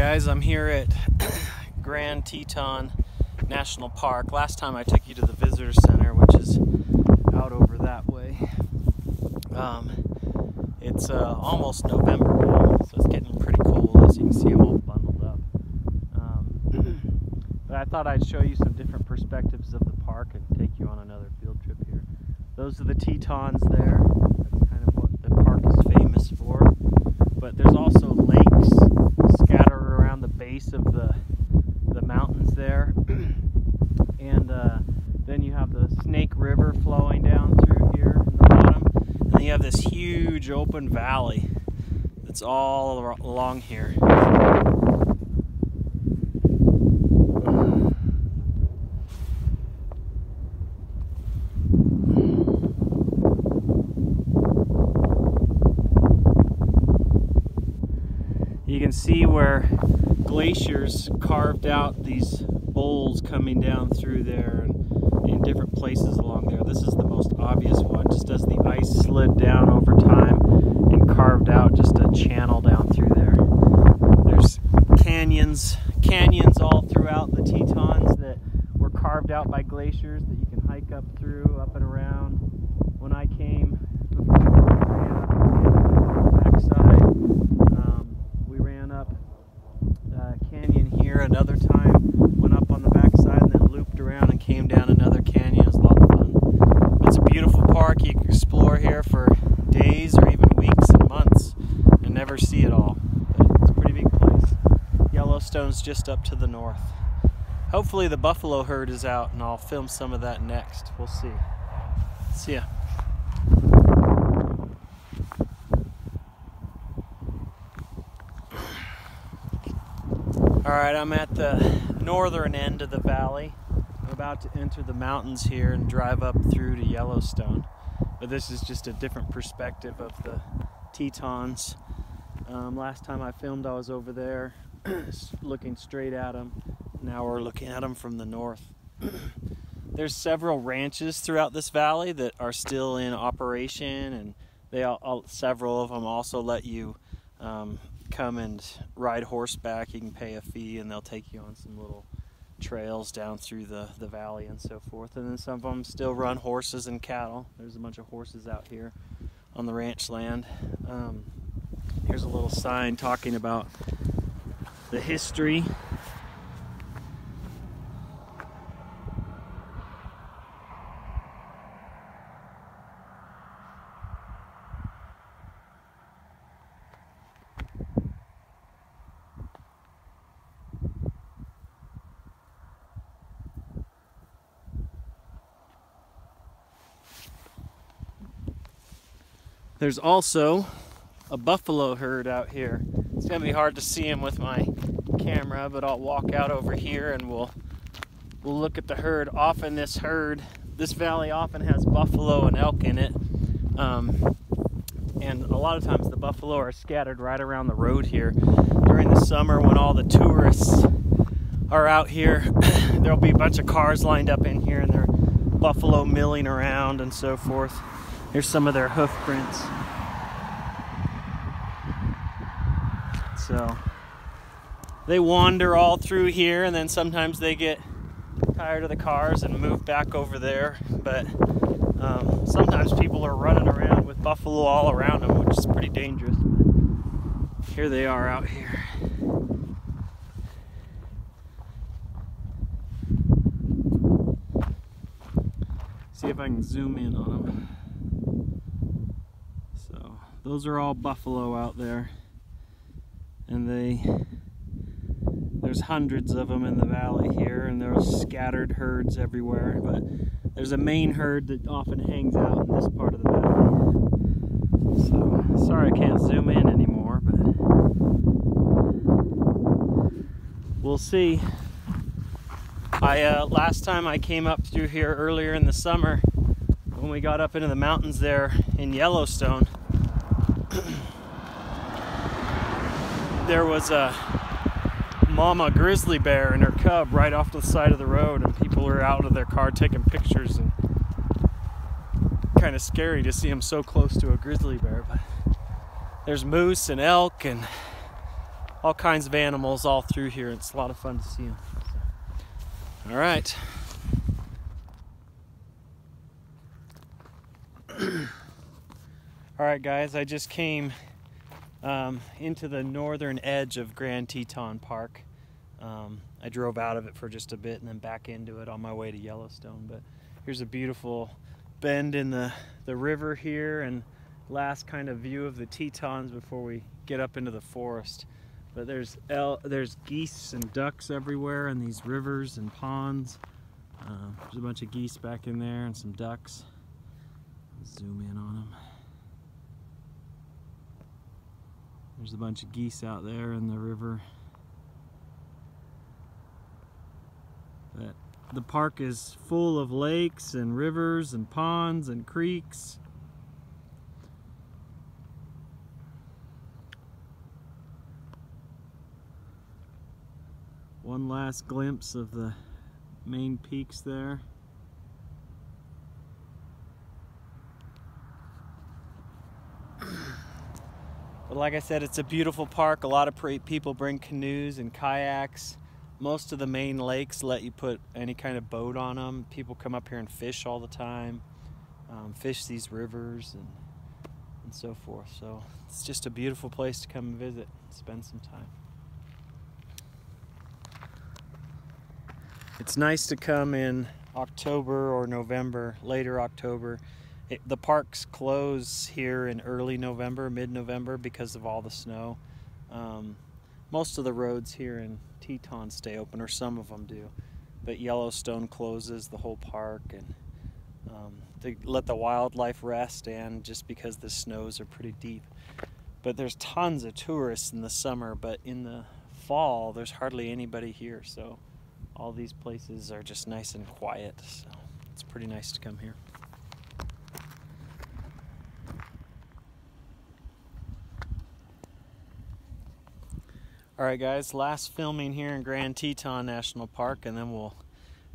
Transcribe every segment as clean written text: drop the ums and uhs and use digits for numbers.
guys, I'm here at Grand Teton National Park. Last time I took you to the visitor center, which is out over that way. It's almost November now, so it's getting pretty cold. As you can see, I'm all bundled up. But I thought I'd show you some different perspectives of the park and take you on another field trip here. Those are the Tetons there. That's kind of what the park is famous for. But there's also lakes scattered around the base of the mountains there. And then you have the Snake River flowing down through here in the bottom. And then you have this huge open valley that's all along here. You can see where glaciers carved out these bowls coming down through there and in different places along there. This is the most obvious one, just as the ice slid down over time and carved out just a channel down through there. There's canyons all throughout the Tetons that were carved out by glaciers that you can hike up through, up and around. When I came canyon here another time, went up on the backside and then looped around and came down another canyon. It was a lot of fun. It's a beautiful park. You can explore here for days or even weeks and months and never see it all. But it's a pretty big place. Yellowstone's just up to the north. Hopefully the buffalo herd is out and I'll film some of that next. We'll see. See ya. Alright, I'm at the northern end of the valley. I'm about to enter the mountains here and drive up through to Yellowstone. But this is just a different perspective of the Tetons. Last time I filmed I was over there looking straight at them. Now we're looking at them from the north. There's several ranches throughout this valley that are still in operation, and several of them also let you come and ride horseback. You can pay a fee and they'll take you on some little trails down through the valley and so forth. And then some of them still run horses and cattle. There's a bunch of horses out here on the ranch land. Here's a little sign talking about the history. There's also a buffalo herd out here. It's gonna be hard to see him with my camera, but I'll walk out over here and we'll look at the herd. Often this valley often has buffalo and elk in it. And a lot of times the buffalo are scattered right around the road here. During the summer when all the tourists are out here, there'll be a bunch of cars lined up in here and they're buffalo milling around and so forth. Here's some of their hoof prints. So they wander all through here and then sometimes they get tired of the cars and move back over there. But sometimes people are running around with buffalo all around them, which is pretty dangerous. But here they are out here. See if I can zoom in on them. So those are all buffalo out there, and there's hundreds of them in the valley here, and there's scattered herds everywhere, but there's a main herd that often hangs out in this part of the valley. So sorry I can't zoom in anymore, but we'll see. Last time I came up through here earlier in the summer, when we got up into the mountains there in Yellowstone, there was a mama grizzly bear and her cub right off to the side of the road, and people were out of their car taking pictures, and kind of scary to see them so close to a grizzly bear. But there's moose and elk and all kinds of animals all through here. It's a lot of fun to see them. All right. All right, guys, I just came into the northern edge of Grand Teton Park. I drove out of it for just a bit and then back into it on my way to Yellowstone. But here's a beautiful bend in the river here, and last kind of view of the Tetons before we get up into the forest. But there's geese and ducks everywhere in these rivers and ponds. There's a bunch of geese back in there and some ducks. Zoom in on them. There's a bunch of geese out there in the river. But the park is full of lakes and rivers and ponds and creeks. One last glimpse of the main peaks there. But like I said, it's a beautiful park. A lot of people bring canoes and kayaks. Most of the main lakes let you put any kind of boat on them. People come up here and fish all the time, fish these rivers and so forth. So it's just a beautiful place to come and visit, spend some time. It's nice to come in October or November, later October. The parks close here in early November, mid-November, because of all the snow. Most of the roads here in Teton stay open, or some of them do. But Yellowstone closes the whole park, and they let the wildlife rest, and just because the snows are pretty deep. But there's tons of tourists in the summer, but in the fall there's hardly anybody here, so all these places are just nice and quiet. So it's pretty nice to come here. Alright guys, last filming here in Grand Teton National Park, and then we'll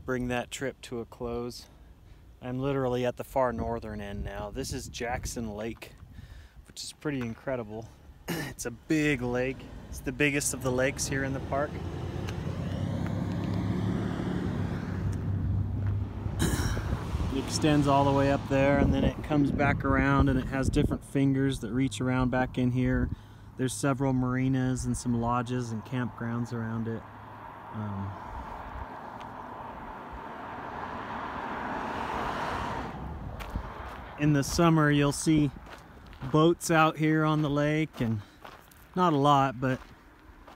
bring that trip to a close. I'm literally at the far northern end now. This is Jackson Lake, which is pretty incredible. It's a big lake. It's the biggest of the lakes here in the park. It extends all the way up there, and then it comes back around, and it has different fingers that reach around back in here. There's several marinas and some lodges and campgrounds around it. In the summer you'll see boats out here on the lake, and not a lot, but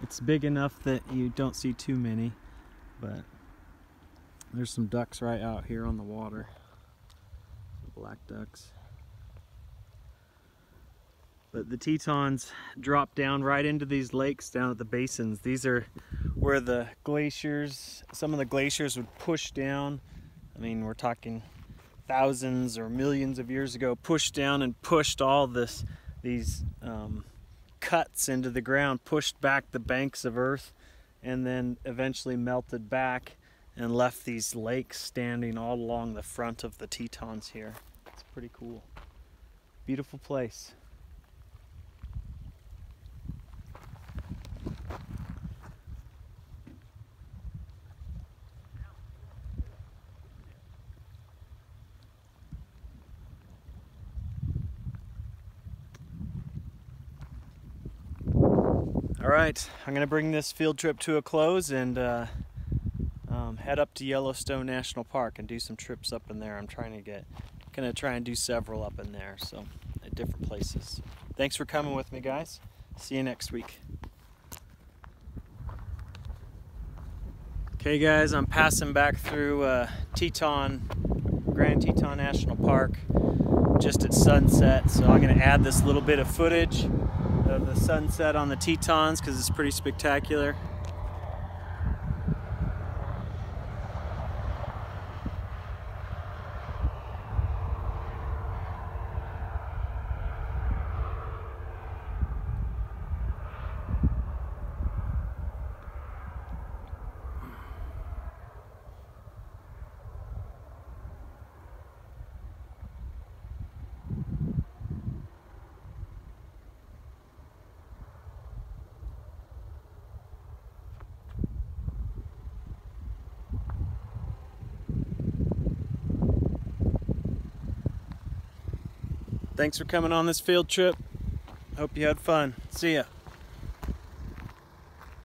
it's big enough that you don't see too many. But there's some ducks right out here on the water, black ducks. But the Tetons drop down right into these lakes down at the basins. These are where the glaciers, some of the glaciers would push down. I mean, we're talking thousands or millions of years ago, pushed down and pushed all these cuts into the ground, pushed back the banks of earth, and then eventually melted back and left these lakes standing all along the front of the Tetons here. It's pretty cool. Beautiful place. Alright, I'm going to bring this field trip to a close and head up to Yellowstone National Park and do some trips up in there. I'm trying to try and do several up in there, so at different places. Thanks for coming with me, guys. See you next week. Okay guys, I'm passing back through Teton, Grand Teton National Park just at sunset, so I'm going to add this little bit of footage of the sunset on the Tetons because it's pretty spectacular. Thanks for coming on this field trip. Hope you had fun. See ya.